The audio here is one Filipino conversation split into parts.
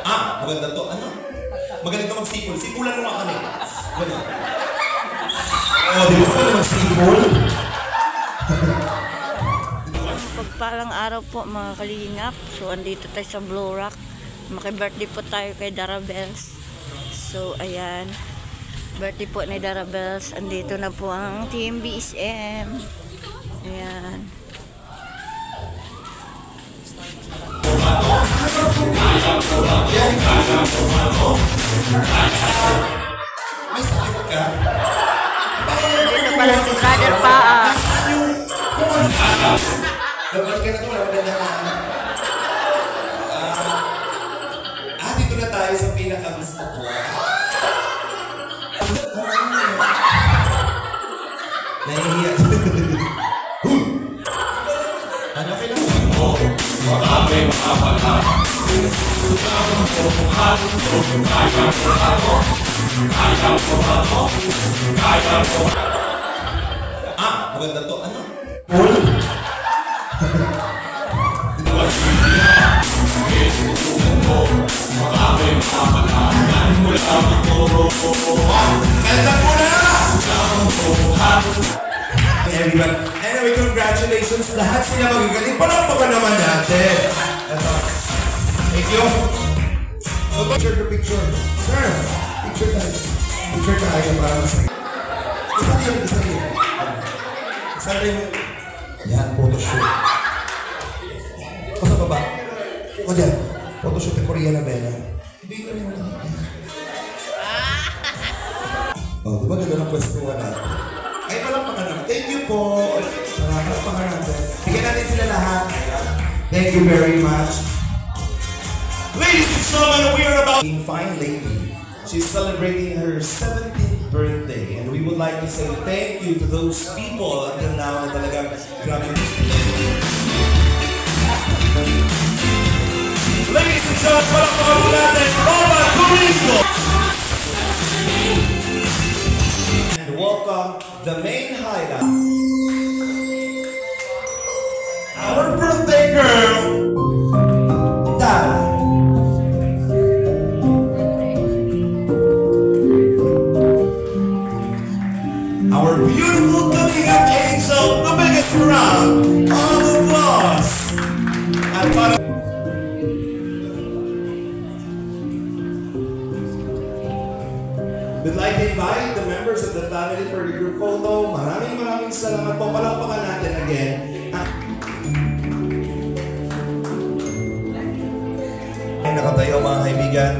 Maganda to. Ano? Magaling ka mag-sipol. Sipulan mo nga kami. Ganun. Di ba ka mag-sipol? Pagpalang araw po mga kalingap. So, andito tayo sa Blue Rock. Maki-birthday po tayo kay Darabels. So, ayan. Birthday po ni Darabels. Andito na po ang Team BSM. Ayan. May sakit ka? Dito pala si Brother Paa. Dapat ka na ito, wala na. Dito na tayo sa pinakagusto ko. Nahihiya. Ano kailan? Marami mga pala. Maganda to. Ano? Everyone. Anyway, congratulations. Lahat sila magagaling. Palakpakan naman natin. Thank you. Picture to picture. Sir, picture tayo. Picture tayo para masaya. Isa din. Sabi mo, yan, photoshoot. O sa baba? O dyan, photoshoot ni Korea na Bella. Hindi ko rin wala. Diba ganda ng pwestuhan natin? Ay, palakpakan naman. Thank you po. Palakpakan natin. Bigyan natin sila lahat. Thank you very much. Ladies and gentlemen, we are about being fine lady. She's celebrating her 17th birthday, and we would like to say thank you to those people until now na talagang grabe. Ladies and gentlemen, palakpakan po natin, Robert Turismo! And welcome the main highlight. Our birthday girl, Dara. Our beautiful coming up angel, the biggest round of applause. And para we'd like to invite the members of the family for the group photo. Maraming salamat po. Palakpakan natin again. Ay, nakatayo mga kaibigan.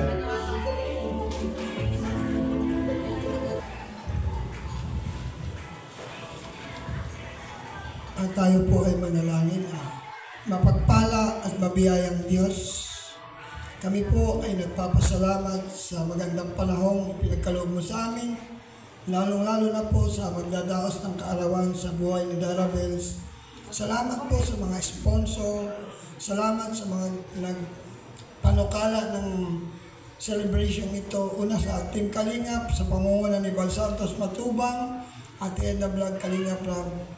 At tayo po ay manalangin. Mapagpala at mabiyayang Diyos, kami po ay nagpapasalamat sa magandang panahong ipinagkaloob mo sa amin, lalong-lalo na po sa magdadaos ng kaarawan sa buhay ni Darabels. Salamat po sa mga sponsor, salamat sa mga nagpanukala ng celebration ito. Una sa Team Kalingap, sa pangunguna ni Val Santos Matubang, at Edna Vlog Kalingap Ram.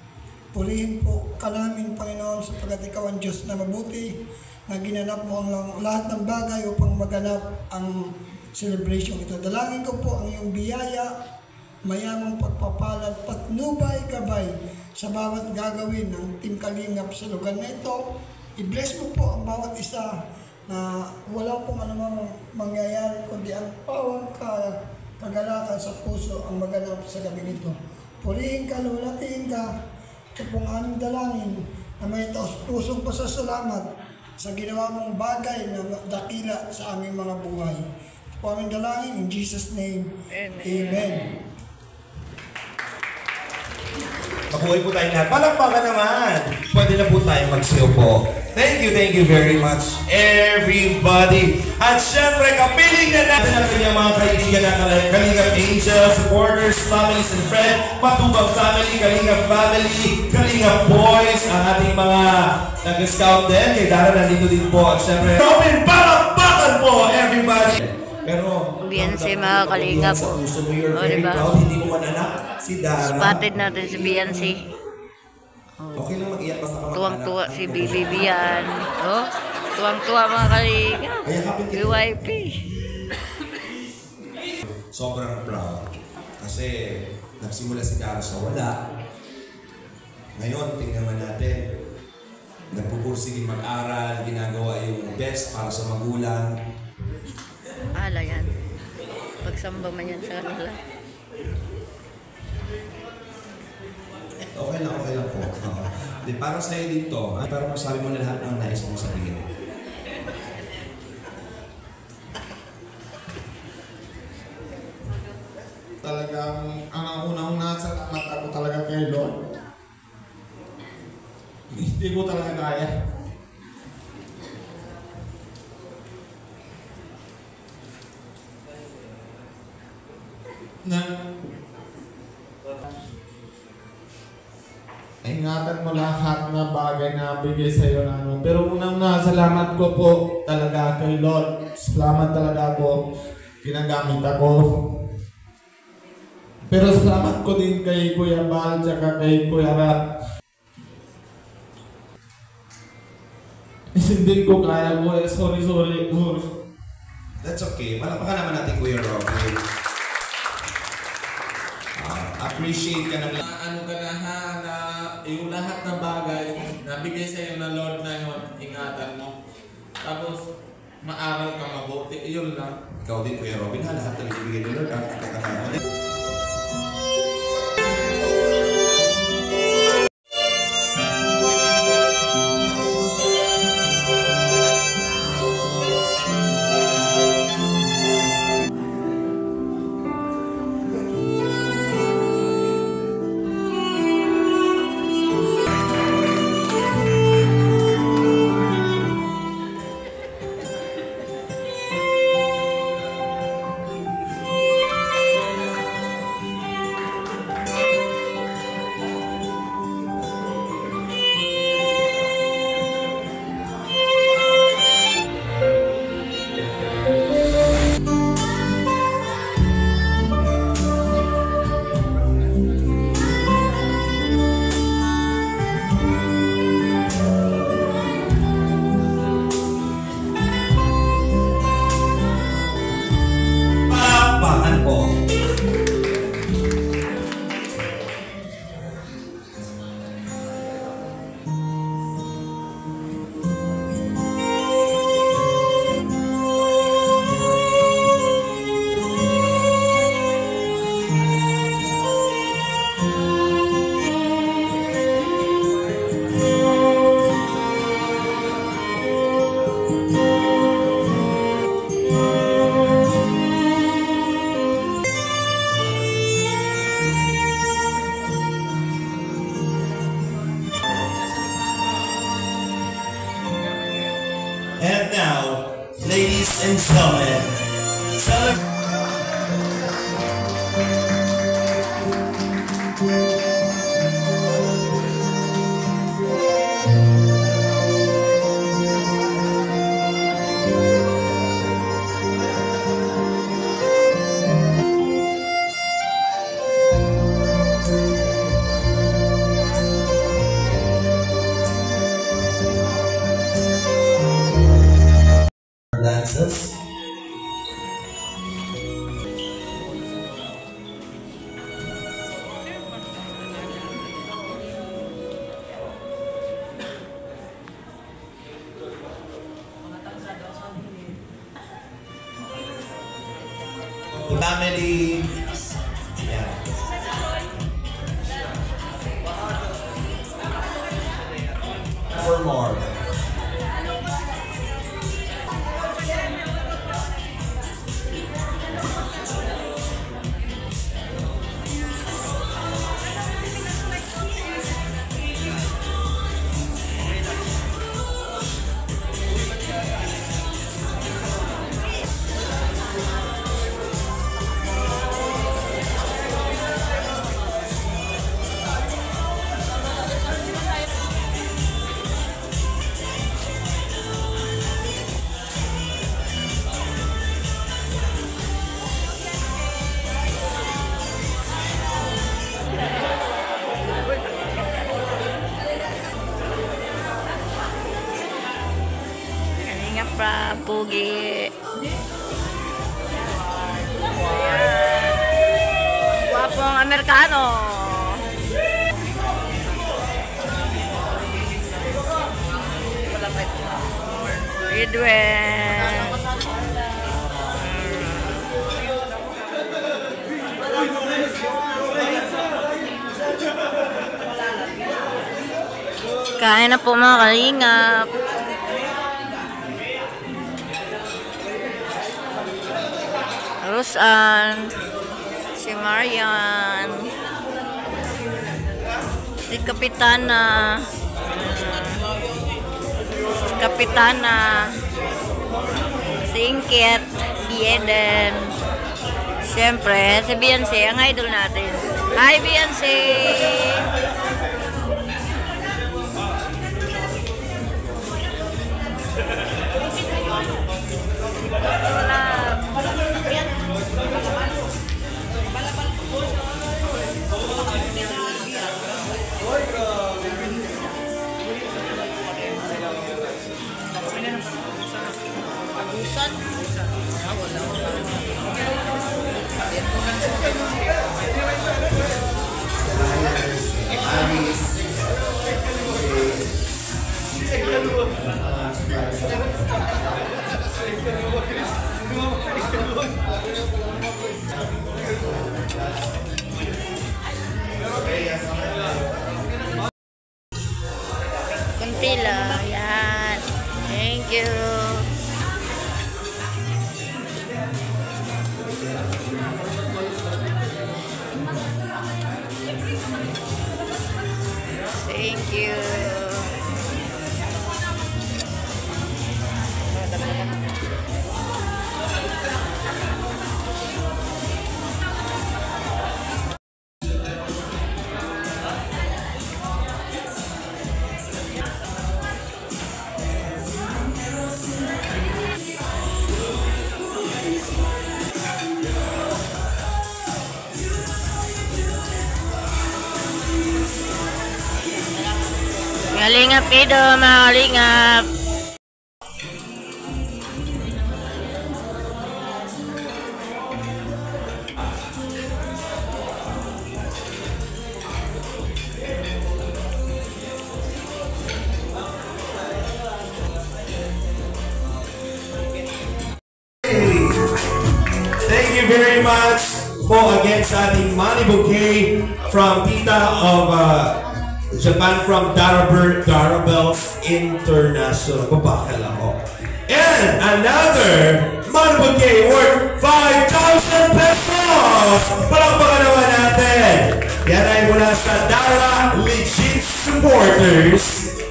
Purihin po ka namin, Panginoon, sapagkat ikaw ang Diyos na mabuti, na ginanap mo ang lahat ng bagay upang maganap ang celebration ito. Dalangin ko po ang iyong biyaya, mayamang pagpapalad, patnubay gabay sa bawat gagawin ng Team Kalingap sa lugar na ito. I-bless mo po ang bawat isa na wala pong anumang mangyayari kundi ang pawang kagalakan sa puso ang maganap sa gabi nito. Purihin ka, lulatiin ka. Ito pong aming dalangin na may taos-pusong pasasalamat sa ginawa mong bagay na dakila sa aming mga buhay. Ito po aming dalangin in Jesus' name. Amen. Amen. Mabuhay po tayo lahat. Palakpakan naman. Pwede na po tayo magsiyo po. Thank you very much, everybody. At syempre, kapiling na natin ang kanyang mga kaibigan na Kalingap Angels, supporters, families and friends, Matubang family, Kalingap family, Kalingap boys, ang ating mga nag-scout din. Kay Dara nandito din po. At syempre, Robin, palakpakan po, everybody. Pero, Beyonce mga Kalingap. Diba? Hindi mo mananak si Dara. Spotted natin si Beyonce. Okay lang mag-iyak basta ka Tuwang-tuwa si Bibi Bian. Oh, Tuwang-tuwa mga kalingap. Kaya kapit kita. BYP. Sobrang proud. Kasi nagsimula si Dara sa wala. Ngayon, tingnan man natin. Nagpupursigin mag-aral, ginagawa yung best para sa magulang. Ala yan. Pagsamba man yan sa kanila. Okay lang po. Di, parang sa'yo dito, para masabi mo na lahat ng nais mong sabihin. Talagang ang unang nasa mata ko talaga kay Lord. Hindi ko talaga kaya. Na ingatan mo lahat na bagay na bigay sa iyo na ano. Pero unang salamat ko po talaga kay Lord. Salamat talaga po. Ginagamit ako. Pero salamat ko din kay Kuya Bal at kay Kuya Rat. Hindi ko kaya po. Sorry. That's okay. Malapakan naman natin Kuya Rocky. Appreciate ka ng Ano ka na ha, na yung lahat ng bagay na bigay sa iyo ng Lord na yun, ingatan mo. Tapos, maaral ka mabuti. Iyon lang. ikaw din, Kuya Robin, ha? Lahat talaga ibigay ni Lord. And now, ladies and gentlemen, dances. Family. Yeah. For more. Pogi. Ayan. Guwapong Amerikano. Edwin. Kain na po mga kalingap. Rosan, si Marian, si Kapitana, si Inket, si Eden, siyempre si Beyonce, ang idol natin. Hi Beyonce! Kuntila, yan. Thank you. Thank you. Kalingap Ido, mga kalingap. Thank you very much po again sa ating money bouquet from Tita of Japan, from Darabels International. Babakal ako. And another money bouquet worth 5,000 pesos! Palakpakan naman natin! Yan ay mula sa Dara Legit Supporters.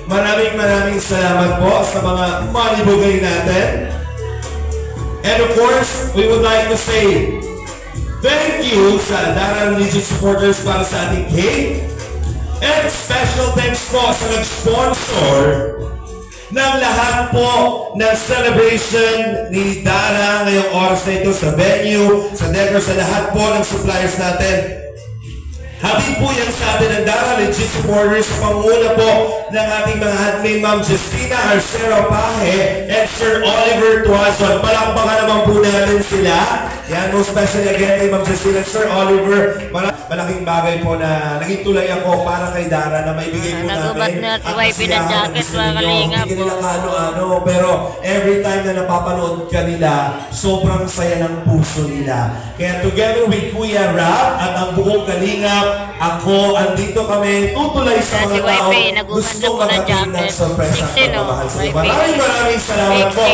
Maraming salamat po sa mga money bouquet natin. And of course, we would like to say thank you sa Dara Legit Supporters para sa ating cake. And special thanks po sa nag-sponsor ng lahat po ng celebration ni Dara ngayong oras na ito sa venue, sa decor, sa lahat po ng suppliers natin. Habib po yan sa atin ng Dara Legit Supporters sa panguna po ng ating mga admin, Ma'am Justina Arcero Pahe and Sir Oliver Tuazon. Palakpakan naman po natin sila. Yan, most especially again kay Ma'am Justina and Sir Oliver. Malaking bagay po na naging tulay ako para kay Dara na maibigay po namin na si YP ng jacket, mga kalingap. Hindi nila kaano-ano, pero every time na napapanood ka nila, sobrang saya ng puso nila. Kaya together with Kuya Rap at ang buong kalingap, ako, andito kami, tutulay sa mga tao gusto magating ng sorpresa at pagmamahal sa iyo. Maraming salamat po.